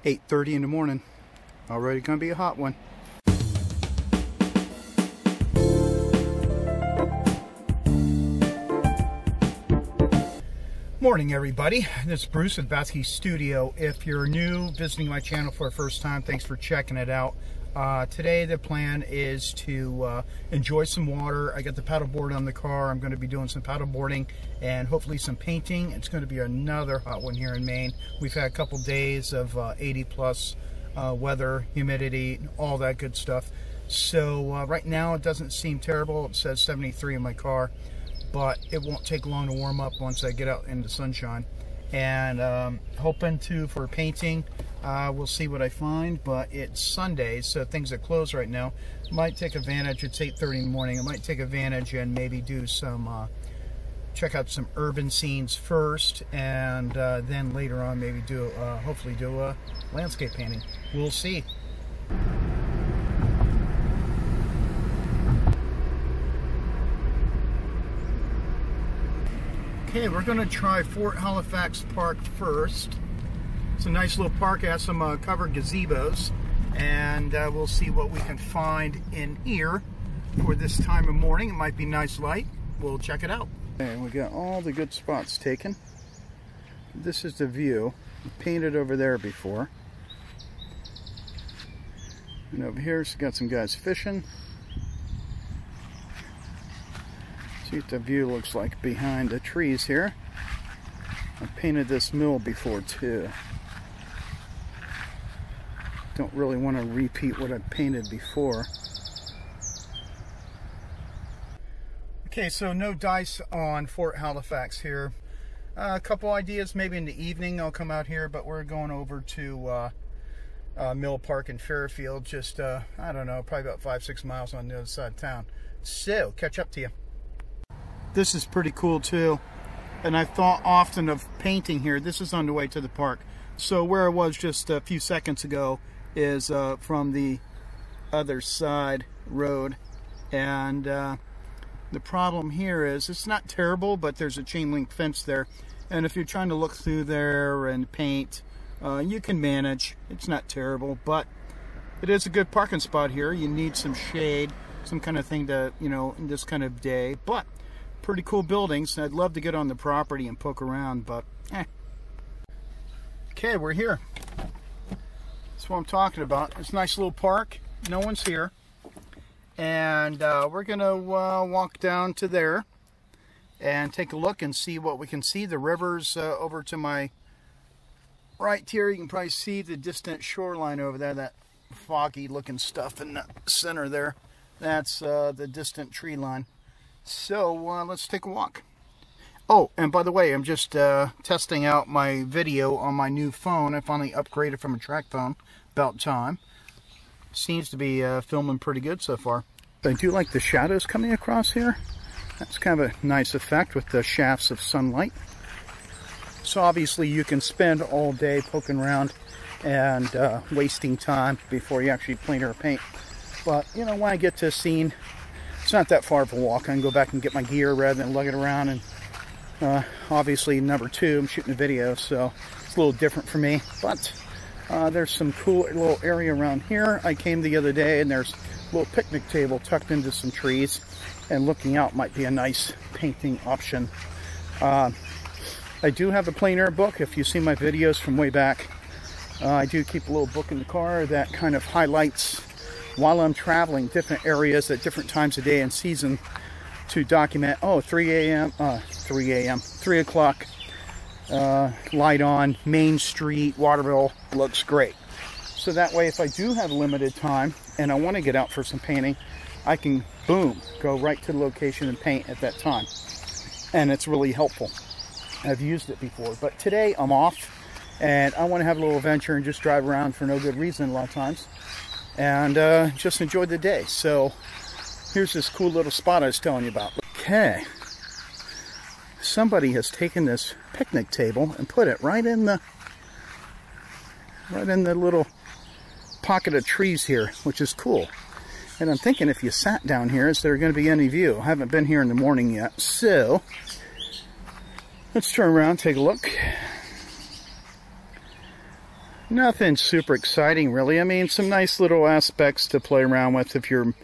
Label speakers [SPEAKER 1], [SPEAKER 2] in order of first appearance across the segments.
[SPEAKER 1] 8:30 in the morning. Already gonna be a hot one. Morning, everybody. This is Bruce at habowskistudio. If you're new, visiting my channel for the first time, thanks for checking it out. Today the plan is to enjoy some water. I got the paddleboard on the car. I'm going to be doing some paddleboarding and hopefully some painting. It's going to be another hot one here in Maine. We've had a couple days of 80 plus weather, humidity, all that good stuff. So right now it doesn't seem terrible. It says 73 in my car, but it won't take long to warm up once I get out in the sunshine. And hoping for painting. We'll see what I find, but it's Sunday, so things are closed right now. Might take advantage. It's 8:30 in the morning. I might take advantage and maybe do some check out some urban scenes first, and then later on maybe do hopefully do a landscape painting. We'll see. Okay, we're going to try Fort Halifax Park first. It's a nice little park. It has some covered gazebos, and we'll see what we can find in here for this time of morning. It might be nice light. We'll check it out. Okay, we got all the good spots taken. This is the view. We painted over there before. And over here, it's got some guys fishing. See what the view looks like behind the trees here. I painted this mill before too. Don't really want to repeat what I painted before. Okay, so no dice on Fort Halifax here. A couple ideas, maybe in the evening I'll come out here, but we're going over to Mill Park in Fairfield, just I don't know, probably about 5-6 miles on the other side of town. So, catch up to you. This is pretty cool too, and I've thought often of painting here. This is on the way to the park. So where I was just a few seconds ago is from the other side road, and the problem here is it's not terrible, but there's a chain link fence there, and if you're trying to look through there and paint, you can manage. It's not terrible, but it is a good parking spot here. You need some shade, some kind of thing to, you know, in this kind of day, but pretty cool buildings. I'd love to get on the property and poke around, but Okay, we're here. That's what I'm talking about. It's a nice little park. No one's here. And we're going to walk down to there and take a look and see what we can see. The river's over to my right here. You can probably see the distant shoreline over there, that foggy looking stuff in the center there. That's the distant tree line. So let's take a walk. Oh, and by the way, I'm just testing out my video on my new phone. I finally upgraded from a track phone. About time. Seems to be filming pretty good so far. I do like the shadows coming across here. That's kind of a nice effect with the shafts of sunlight. So obviously you can spend all day poking around and wasting time before you actually paint or paint. But, you know, when I get to a scene, it's not that far of a walk. I can go back and get my gear rather than lug it around. And obviously, number two, I'm shooting a video, so it's a little different for me. But there's some cool little area around here. I came the other day, and there's a little picnic table tucked into some trees. And looking out might be a nice painting option. I do have a plein air book. If you see my videos from way back, I do keep a little book in the car that kind of highlights, while I'm traveling, different areas at different times of day and season to document. Oh, 3 o'clock, light on, Main Street, Waterville, looks great. So that way, if I do have limited time and I want to get out for some painting, I can, boom, go right to the location and paint at that time. And it's really helpful. I've used it before, but today I'm off and I want to have a little adventure and just drive around for no good reason a lot of times. And just enjoy the day. So here's this cool little spot I was telling you about. Okay, somebody has taken this picnic table and put it right in the little pocket of trees here, which is cool. And I'm thinking, if you sat down here, is there going to be any view? I haven't been here in the morning yet, so let's turn around, take a look. Nothing super exciting, really. I mean, some nice little aspects to play around with if you're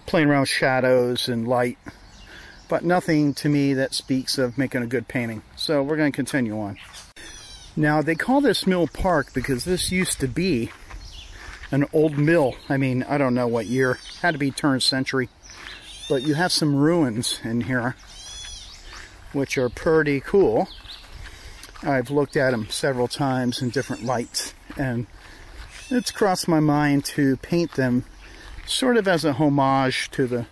[SPEAKER 1] playing around with shadows and light. But nothing to me that speaks of making a good painting. So we're going to continue on. Now, they call this mill park because this used to be an old mill. I mean, I don't know what year. Had to be turn century. But you have some ruins in here, which are pretty cool. I've looked at them several times in different lights, and it's crossed my mind to paint them sort of as a homage to the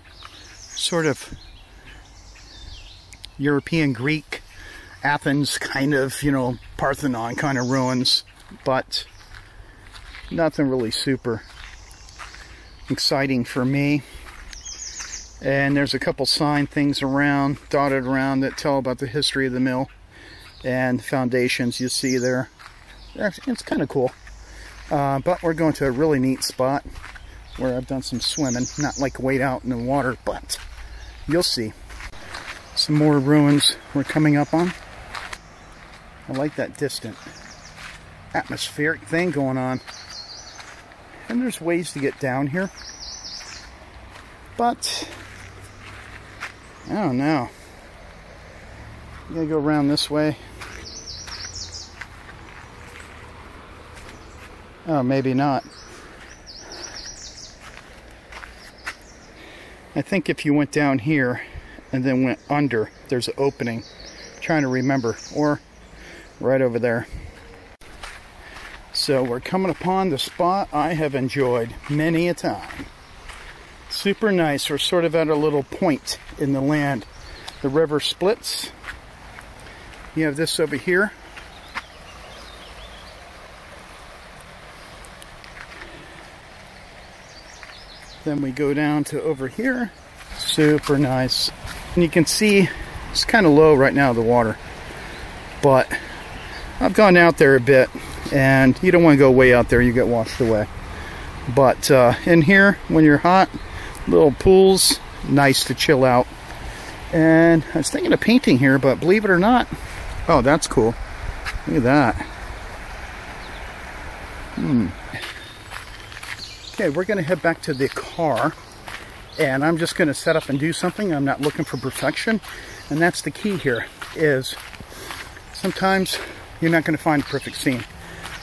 [SPEAKER 1] sort of European Greek Athens kind of, you know, Parthenon kind of ruins, but nothing really super exciting for me. And there's a couple sign things around, dotted around, that tell about the history of the mill and the foundations you see there. It's kind of cool. But we're going to a really neat spot where I've done some swimming, not like wade out in the water, but you'll see. Some more ruins we're coming up on. I like that distant atmospheric thing going on. And there's ways to get down here, but I don't know. I'm gonna go around this way. Oh, maybe not. I think if you went down here and then went under, there's an opening. I'm trying to remember, or right over there. So we're coming upon the spot I have enjoyed many a time. Super nice. We're sort of at a little point in the land. The river splits. You have this over here. Then we go down to over here. Super nice. And you can see it's kind of low right now, the water. But I've gone out there a bit, and you don't want to go way out there, you get washed away. But in here, when you're hot, little pools, nice to chill out. And I was thinking of painting here, but believe it or not, oh, that's cool. Look at that. Okay, we're going to head back to the car, and I'm just going to set up and do something. I'm not looking for perfection, and that's the key here, is sometimes you're not going to find a perfect scene.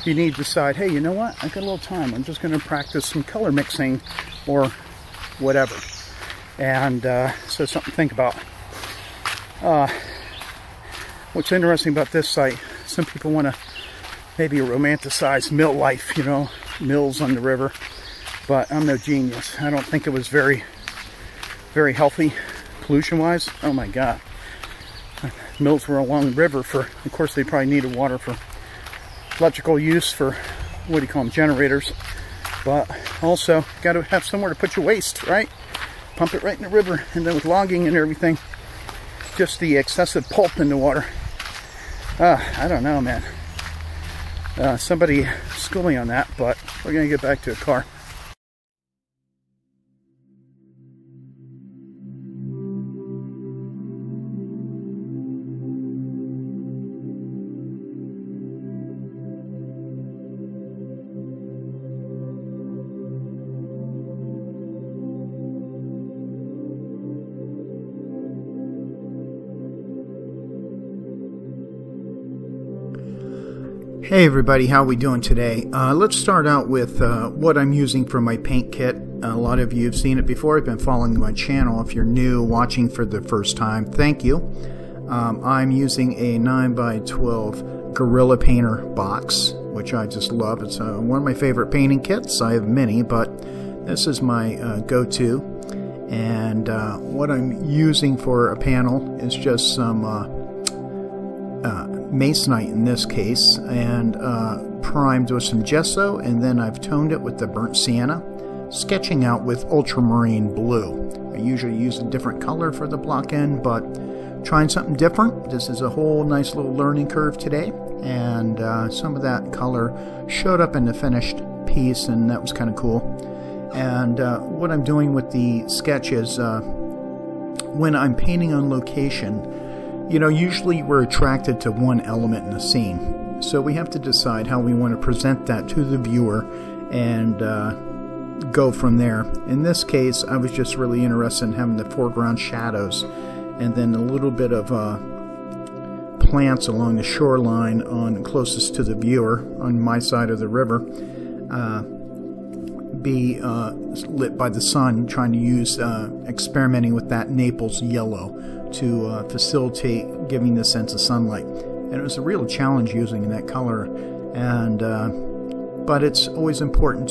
[SPEAKER 1] You need to decide, hey, you know what? I got a little time. I'm just going to practice some color mixing or whatever. And so something to think about. What's interesting about this site, some people want to maybe romanticize mill life, you know, mills on the river. But I'm no genius. I don't think it was very, very healthy pollution-wise. Oh my God. Mills were along the river for, of course, they probably needed water for electrical use for, what do you call them, generators. But also, got to have somewhere to put your waste, right? Pump it right in the river, and then with logging and everything, just the excessive pulp in the water. I don't know, man. Somebody school me on that, but we're going to get back to a car. Hey everybody, how we doing today? Let's start out with what I'm using for my paint kit. A lot of you have seen it before. I've been following my channel. If you're new, watching for the first time, thank you. I'm using a 9x12 Gorilla Painter box, which I just love. It's one of my favorite painting kits. I have many, but this is my go-to. And what I'm using for a panel is just some masonite in this case, and primed with some gesso, and then I've toned it with the Burnt Sienna, sketching out with Ultramarine Blue. I usually use a different color for the block end, but trying something different. This is a whole nice little learning curve today, and some of that color showed up in the finished piece, and that was kind of cool. And what I'm doing with the sketch is when I'm painting on location, you know, usually we're attracted to one element in the scene. So we have to decide how we want to present that to the viewer and go from there. In this case, I was just really interested in having the foreground shadows and then a little bit of plants along the shoreline on closest to the viewer on my side of the river be lit by the sun, trying to use experimenting with that Naples Yellow to facilitate giving the sense of sunlight. And it was a real challenge using that color, and but it's always important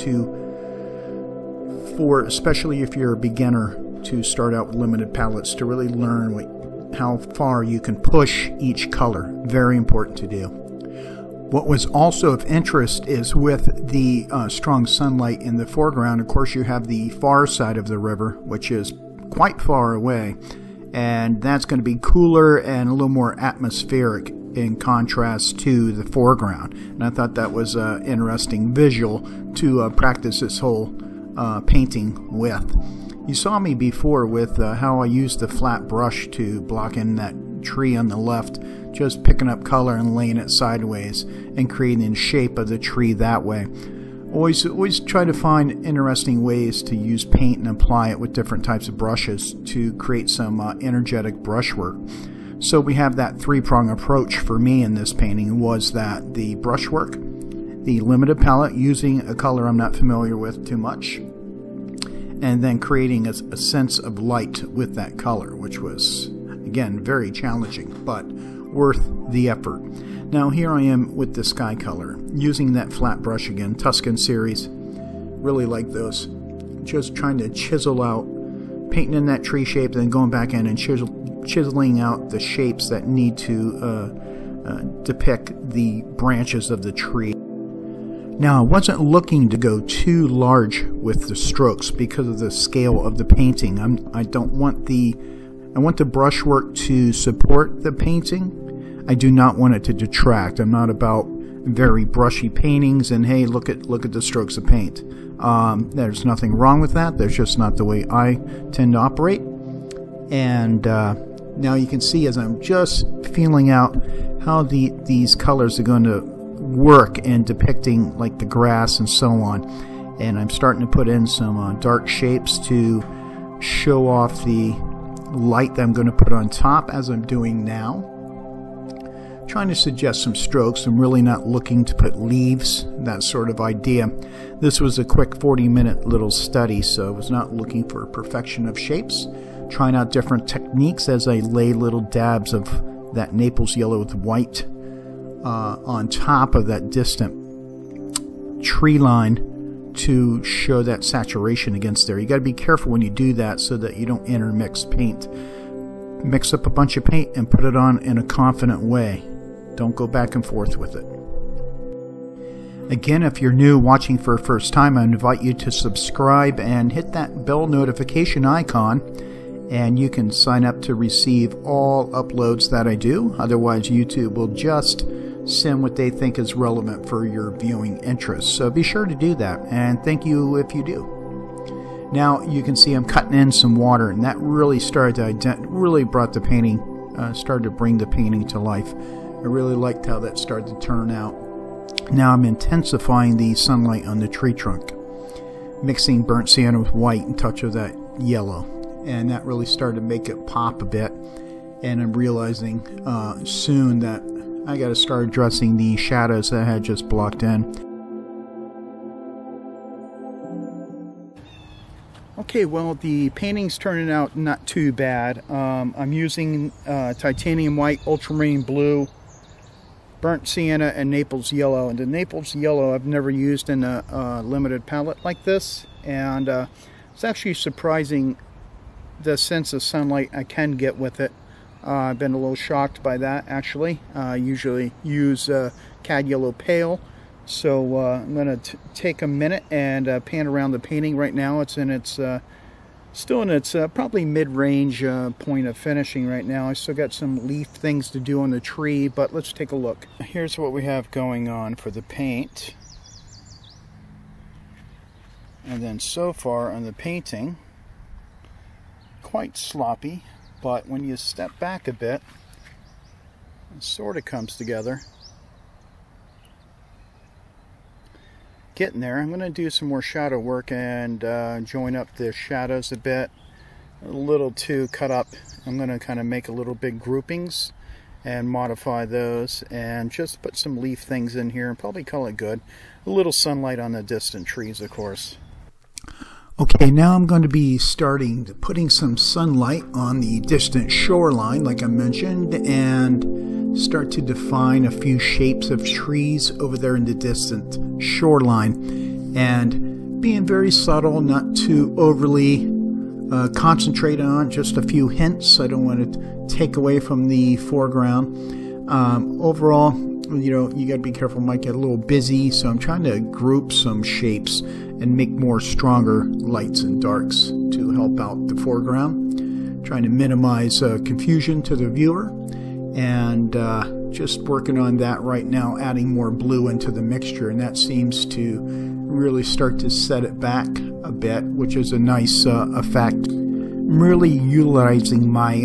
[SPEAKER 1] especially if you're a beginner, to start out with limited palettes, to really learn how far you can push each color. Very important to do. What was also of interest is with the strong sunlight in the foreground, of course you have the far side of the river, which is quite far away, and that's going to be cooler and a little more atmospheric in contrast to the foreground. And I thought that was an interesting visual to practice this whole painting with. You saw me before with how I used the flat brush to block in that tree on the left, just picking up color and laying it sideways and creating the shape of the tree that way. Always try to find interesting ways to use paint and apply it with different types of brushes to create some energetic brushwork. So we have that three-prong approach for me in this painting, was that the brushwork, the limited palette using a color I'm not familiar with too much, and then creating a sense of light with that color, which was, again, very challenging, but worth the effort. Now here I am with the sky color, using that flat brush again, Tuscan series. Really like those. Just trying to chisel out, painting in that tree shape, then going back in and chiseling out the shapes that need to depict the branches of the tree. Now, I wasn't looking to go too large with the strokes because of the scale of the painting. I want the brushwork to support the painting. I do not want it to detract. I'm not about very brushy paintings and hey, look at the strokes of paint. There's nothing wrong with that. There's just not the way I tend to operate. And now you can see as I'm just feeling out how these colors are going to work in depicting like the grass and so on. And I'm starting to put in some dark shapes to show off the light that I'm going to put on top as I'm doing now. Trying to suggest some strokes. I'm really not looking to put leaves, that sort of idea. This was a quick 40-minute little study, so I was not looking for perfection of shapes. Trying out different techniques as I lay little dabs of that Naples Yellow with white on top of that distant tree line to show that saturation against there. You got to be careful when you do that so that you don't intermix paint. Mix up a bunch of paint and put it on in a confident way. Don't go back and forth with it. Again, if you're new watching for the first time, I invite you to subscribe and hit that bell notification icon, and you can sign up to receive all uploads that I do. Otherwise, YouTube will just send what they think is relevant for your viewing interests. So be sure to do that, and thank you if you do. Now you can see I'm cutting in some water, and that really started to really brought the painting, started to bring the painting to life. I really liked how that started to turn out. Now I'm intensifying the sunlight on the tree trunk, mixing burnt sienna with white and touch of that yellow, and that really started to make it pop a bit. And I'm realizing soon that I got to start addressing the shadows that I had just blocked in. Okay, well, the painting's turning out not too bad. I'm using titanium white, ultramarine blue, burnt sienna, and Naples Yellow. And the Naples Yellow I've never used in a limited palette like this, and it's actually surprising the sense of sunlight I can get with it. I've been a little shocked by that, actually. I usually use Cad Yellow Pale. So I'm going to take a minute and pan around the painting. Right now it's in its still in its probably mid-range point of finishing right now. I still got some leaf things to do on the tree, but let's take a look. Here's what we have going on for the paint. And then so far on the painting, quite sloppy, but when you step back a bit, it sort of comes together. getting there. I'm going to do some more shadow work and join up the shadows a bit. A little too cut up. I'm going to kind of make a little big groupings and modify those and just put some leaf things in here and probably call it good. A little sunlight on the distant trees, of course. Okay, now I'm going to be putting some sunlight on the distant shoreline, like I mentioned, and start to define a few shapes of trees over there in the distant shoreline. And being very subtle, not too overly concentrated on, just a few hints. I don't want to take away from the foreground. Overall, you know, you got to be careful. It might get a little busy, so I'm trying to group some shapes and make more stronger lights and darks to help out the foreground. Trying to minimize confusion to the viewer, and just working on that right now, adding more blue into the mixture, and that seems to really start to set it back a bit, which is a nice effect. I'm really utilizing my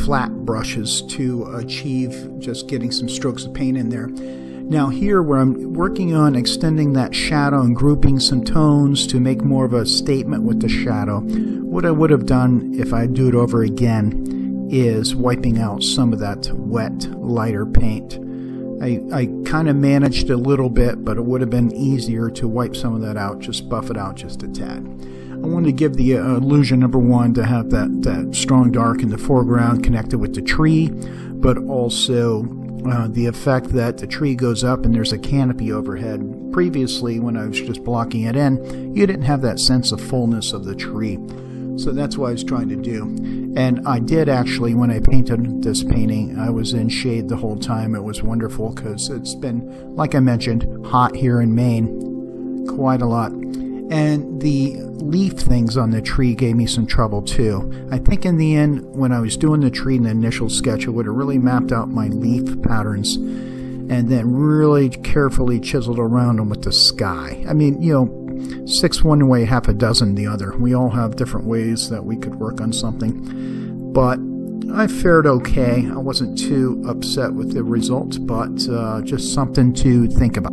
[SPEAKER 1] flat brushes to achieve just getting some strokes of paint in there. Now here, where I'm working on extending that shadow and grouping some tones to make more of a statement with the shadow, what I would have done if I do it over again is wiping out some of that wet, lighter paint. I kind of managed a little bit, but it would have been easier to wipe some of that out, just buff it out just a tad. I want to give the illusion, number one, to have that strong dark in the foreground connected with the tree, but also the effect that the tree goes up and there's a canopy overhead. Previously, when I was just blocking it in, you didn't have that sense of fullness of the tree. So that's what I was trying to do. And I did actually, when I painted this painting, I was in shade the whole time. It was wonderful because it's been, like I mentioned, hot here in Maine quite a lot. And the leaf things on the tree gave me some trouble too. I think in the end, when I was doing the tree in the initial sketch, I would have really mapped out my leaf patterns and then really carefully chiseled around them with the sky. I mean, you know, 6 one way, half a dozen the other. We all have different ways that we could work on something. But I fared okay. I wasn't too upset with the results, but just something to think about.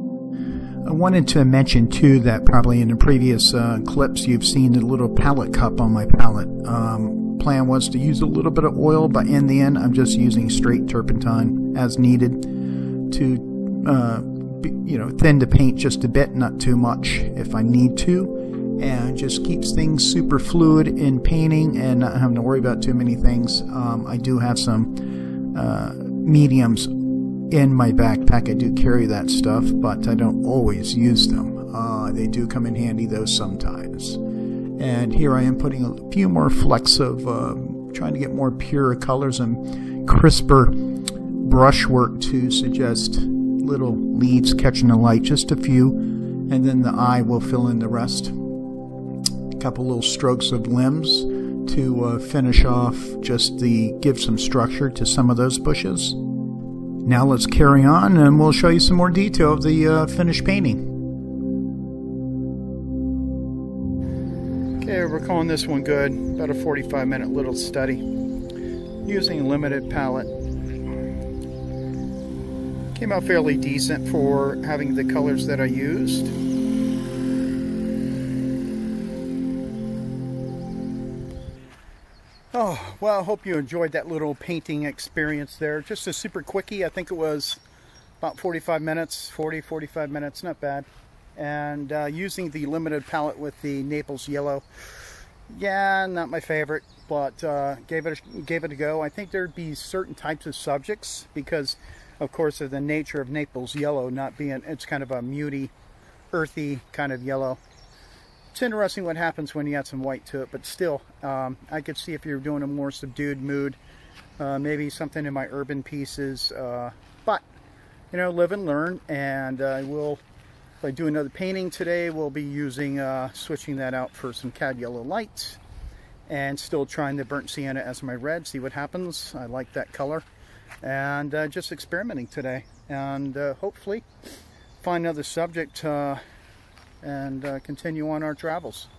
[SPEAKER 1] I wanted to mention too that probably in the previous clips you've seen the little palette cup on my palette. Plan was to use a little bit of oil, but in the end I'm just using straight turpentine as needed to thin the paint just a bit, not too much if I need to, and just keeps things super fluid in painting and not having to worry about too many things. I do have some mediums in my backpack. I do carry that stuff, but I don't always use them. They do come in handy though sometimes. And here I am putting a few more flecks of trying to get more pure colors and crisper brushwork to suggest little leaves catching the light, just a few, and then the eye will fill in the rest. A couple little strokes of limbs to finish off, just give some structure to some of those bushes. Now let's carry on and we'll show you some more detail of the finished painting. Okay, we're calling this one good. About a 45-minute little study using a limited palette. Came out fairly decent for having the colors that I used. Oh, well, I hope you enjoyed that little painting experience there. Just a super quickie. I think it was about 45 minutes, 45 minutes, not bad. And using the limited palette with the Naples Yellow. Yeah, not my favorite, but gave it a go. I think there'd be certain types of subjects because, of course, of the nature of Naples Yellow not being, it's kind of a muty, earthy kind of yellow. It's interesting what happens when you add some white to it, but still, I could see if you're doing a more subdued mood, maybe something in my urban pieces, but, you know, live and learn, and I will, if I do another painting today, we'll be using, switching that out for some Cadmium Yellow Light, and still trying the Burnt Sienna as my red, see what happens. I like that color, and just experimenting today, and hopefully find another subject and continue on our travels.